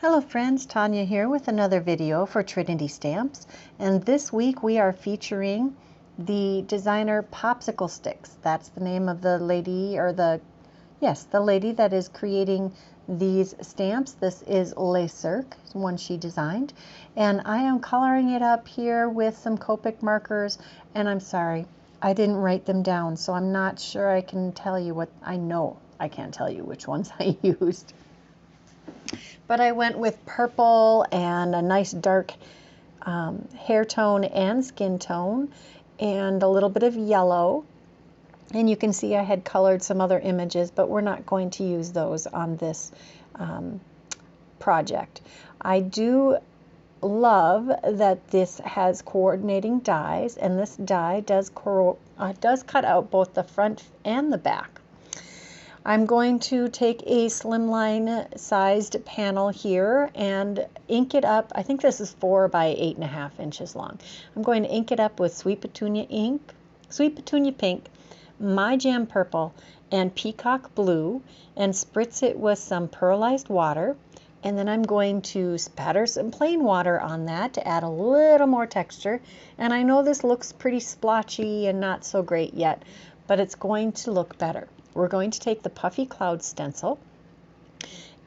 Hello friends, Tanya here with another video for Trinity Stamps, and this week we are featuring the designer Popsicle Sticks. That's the name of the lady, or the lady that is creating these stamps. This is Cirque, one she designed, and I am coloring it up here with some Copic markers, and I'm sorry, I didn't write them down, so I'm not sure I can tell you what I know. I can't tell you which ones I used. But I went with purple and a nice dark hair tone and skin tone and a little bit of yellow. And you can see I had colored some other images, but we're not going to use those on this project. I do love that this has coordinating dies, and this die does cut out both the front and the back. I'm going to take a slimline sized panel here and ink it up. I think this is 4 by 8.5 inches long. I'm going to ink it up with Sweet Petunia ink, Sweet Petunia pink, My Jam purple, and Peacock blue, and spritz it with some pearlized water. And then I'm going to spatter some plain water on that to add a little more texture. And I know this looks pretty splotchy and not so great yet, but it's going to look better. We're going to take the Puffy Cloud stencil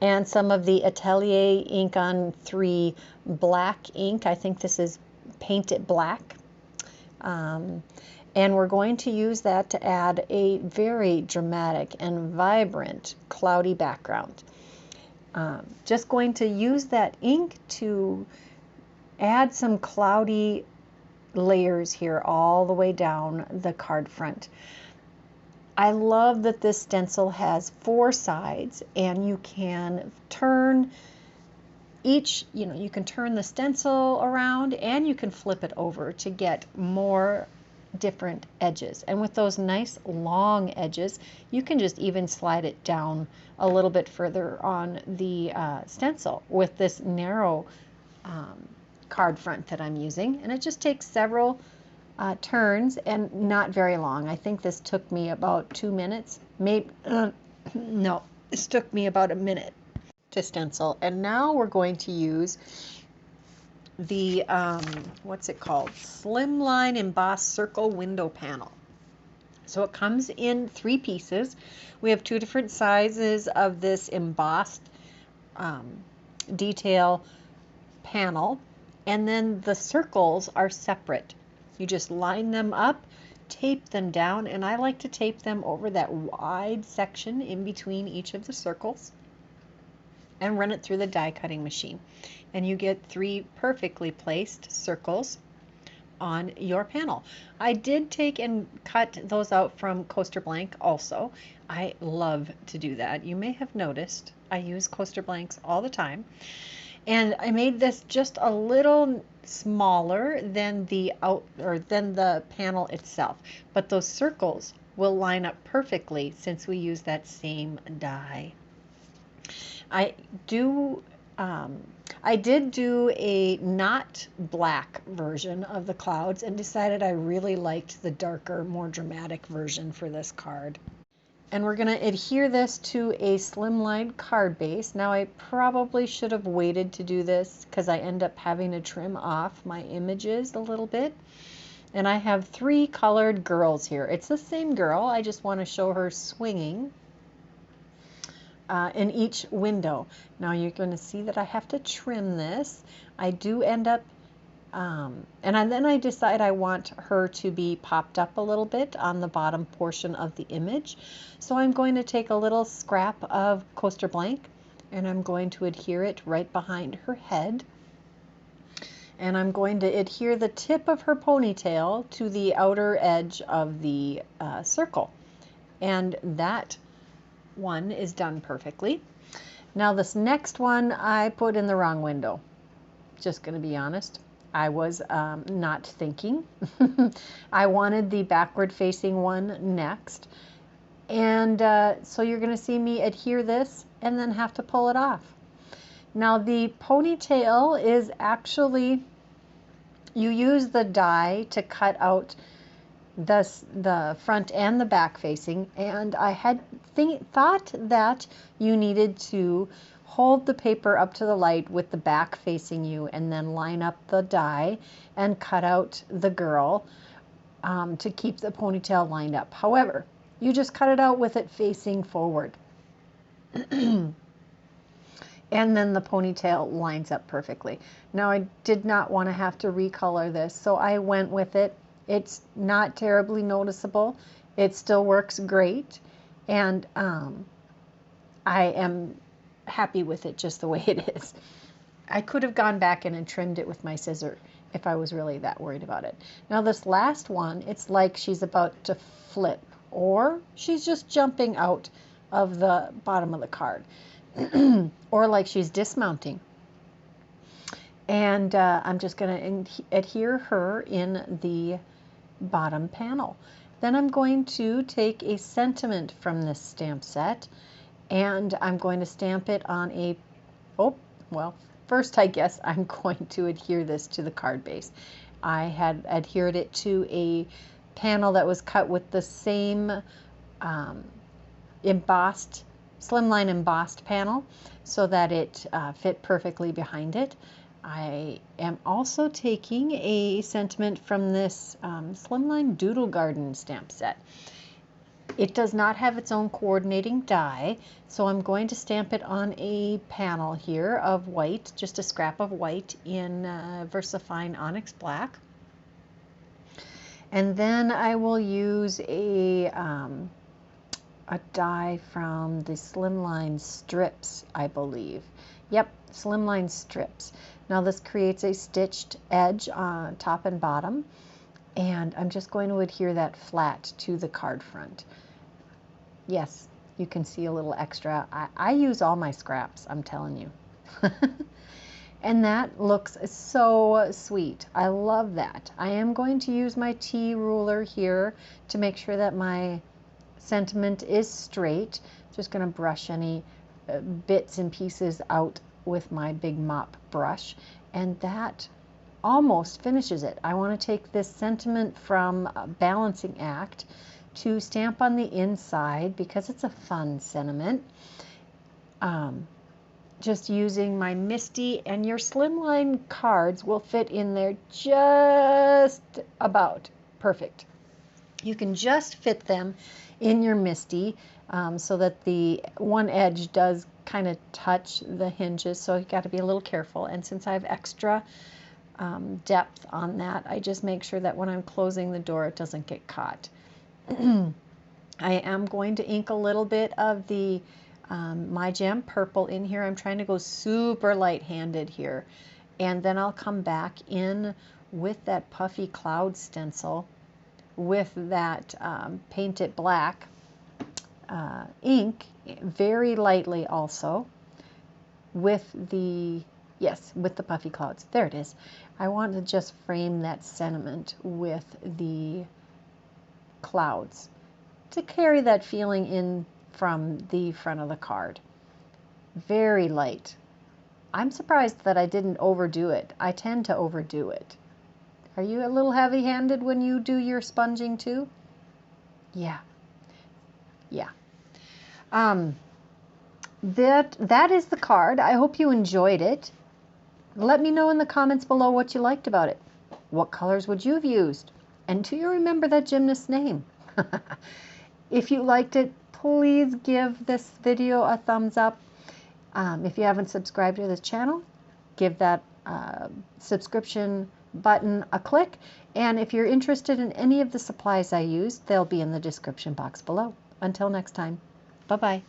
and some of the Atelier ink on 3 black ink. I think this is Paint It Black. And we're going to use that to add a very dramatic and vibrant cloudy background. Just going to use that ink to add some cloudy layers here all the way down the card front. I love that this stencil has 4 sides, and you can turn you can turn the stencil around and you can flip it over to get more different edges. And with those nice long edges, you can just even slide it down a little bit further on the stencil with this narrow card front that I'm using. And it just takes several turns and not very long. I think this took me about 2 minutes. Maybe no, this took me about a minute to stencil. And now we're going to use the what's it called? Slimline Embossed Circle window panel. So it comes in 3 pieces. We have 2 different sizes of this embossed detail panel, and then the circles are separate. You just line them up, tape them down, and I like to tape them over that wide section in between each of the circles and run it through the die cutting machine. And you get 3 perfectly placed circles on your panel. I did take and cut those out from Coaster Blank also. I love to do that. You may have noticed I use Coaster Blanks all the time. And I made this just a little smaller than the panel itself, but those circles will line up perfectly since we use that same die. I did do a not black version of the clouds and decided I really liked the darker, more dramatic version for this card. And we're going to adhere this to a slimline card base. Now I probably should have waited to do this because I end up having to trim off my images a little bit. And I have 3 colored girls here. It's the same girl, I just want to show her swinging in each window. Now you're going to see that I have to trim this. I do end up then I decide I want her to be popped up a little bit on the bottom portion of the image. So I'm going to take a little scrap of Coaster Blank and I'm going to adhere it right behind her head. And I'm going to adhere the tip of her ponytail to the outer edge of the circle. And that one is done perfectly. Now this next one I put in the wrong window. Just going to be honest. I was not thinking. I wanted the backward facing one next. And so you're going to see me adhere this and then have to pull it off. Now the ponytail is actually, you use the die to cut out the front and the back facing, and I had thought that you needed to hold the paper up to the light with the back facing you, and then line up the die and cut out the girl to keep the ponytail lined up. However, you just cut it out with it facing forward. And then the ponytail lines up perfectly. Now, I did not want to have to recolor this, so I went with it. It's not terribly noticeable. It still works great, and I am happy with it just the way it is. I could have gone back in and trimmed it with my scissor if I was really that worried about it. Now, this last one, it's like she's about to flip, or she's just jumping out of the bottom of the card. Or like she's dismounting. And I'm just going to adhere her in the bottom panel. Then I'm going to take a sentiment from this stamp set, and I'm going to stamp it on a, first I guess I'm going to adhere this to the card base. I had adhered it to a panel that was cut with the same embossed Slimline embossed panel so that it fit perfectly behind it. I am also taking a sentiment from this Slimline Doodle Garden stamp set. It does not have its own coordinating die, so I'm going to stamp it on a panel here of white, just a scrap of white in VersaFine Onyx Black. And then I will use a die from the Slimline strips, I believe. Yep, Slimline strips. Now this creates a stitched edge on top and bottom, and I'm just going to adhere that flat to the card front. Yes, you can see a little extra. I use all my scraps, I'm telling you. And that looks so sweet. I love that. I am going to use my T ruler here to make sure that my sentiment is straight. Just going to brush any bits and pieces out with my big mop brush, and that almost finishes it. I want to take this sentiment from Balancing Act to stamp on the inside because it's a fun sentiment. Just using my Misty, and your Slimline cards will fit in there just about perfect. You can just fit them in your Misty so that the one edge does kind of touch the hinges, so you got to be a little careful. And since I have extra depth on that, I just make sure that when I'm closing the door it doesn't get caught. I am going to ink a little bit of the My Jam Purple in here. I'm trying to go super light-handed here, and then I'll come back in with that Puffy Cloud stencil with that Paint It Black ink, very lightly also, with the, yes, with the Puffy Clouds. There it is. I want to just frame that sentiment with the clouds to carry that feeling in from the front of the card. Very light. I'm surprised that I didn't overdo it. I tend to overdo it. Are you a little heavy-handed when you do your sponging too? Yeah. Yeah. That is the card. I hope you enjoyed it. Let me know in the comments below what you liked about it. What colors would you have used? And do you remember that gymnast's name? If you liked it, please give this video a thumbs up. If you haven't subscribed to this channel, give that subscription button a click. And if you're interested in any of the supplies I used, they'll be in the description box below. Until next time, bye-bye.